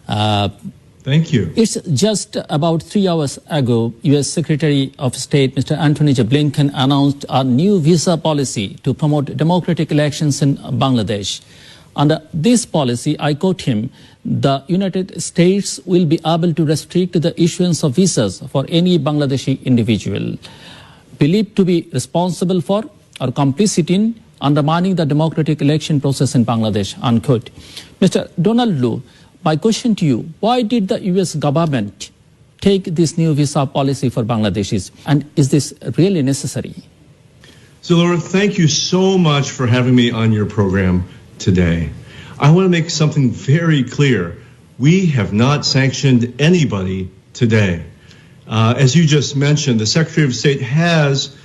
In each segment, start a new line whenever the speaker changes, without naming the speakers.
Thank you.
It's just about 3 hours ago, U.S. Secretary of State Mr. Antony J. Blinken announced a new visa policy to promote democratic elections in Bangladesh. Under this policy, I quote him, the United States will be able to restrict the issuance of visas for any Bangladeshi individual believed to be responsible for or complicit in undermining the democratic election process in Bangladesh, unquote. Mr. Donald Lu, my question to you, why did the U.S. government take this new visa policy for Bangladeshis, and is this really necessary?
So, Laura, thank you so much for having me on your program today. I want to make something very clear. We have not sanctioned anybody today. As you just mentioned, the Secretary of State has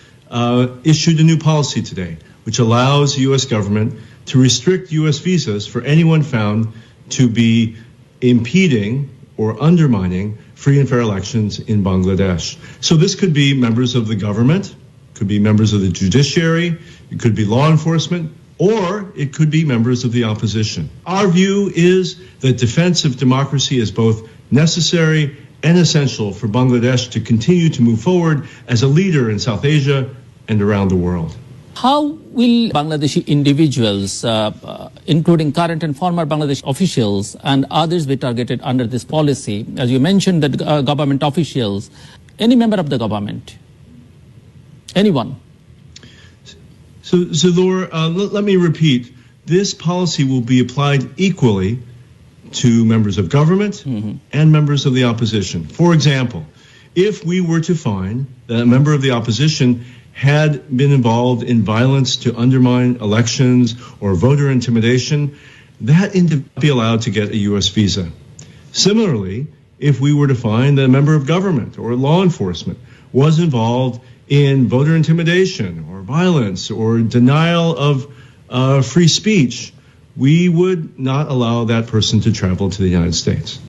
issued a new policy today, which allows the U.S. government to restrict U.S. visas for anyone found to be impeding or undermining free and fair elections in Bangladesh. So this could be members of the government, could be members of the judiciary, it could be law enforcement, or it could be members of the opposition. Our view is that defense of democracy is both necessary and essential for Bangladesh to continue to move forward as a leader in South Asia and around the world.
How will Bangladeshi individuals, including current and former Bangladesh officials and others, be targeted under this policy? As you mentioned, that government officials, any member of the government, anyone?
So Laura, let me repeat. This policy will be applied equally to members of government and members of the opposition. For example, if we were to find that a member of the opposition had been involved in violence to undermine elections or voter intimidation, that individual would be allowed to get a U.S. visa. Similarly, if we were to find that a member of government or law enforcement was involved in voter intimidation or violence or denial of free speech, we would not allow that person to travel to the United States.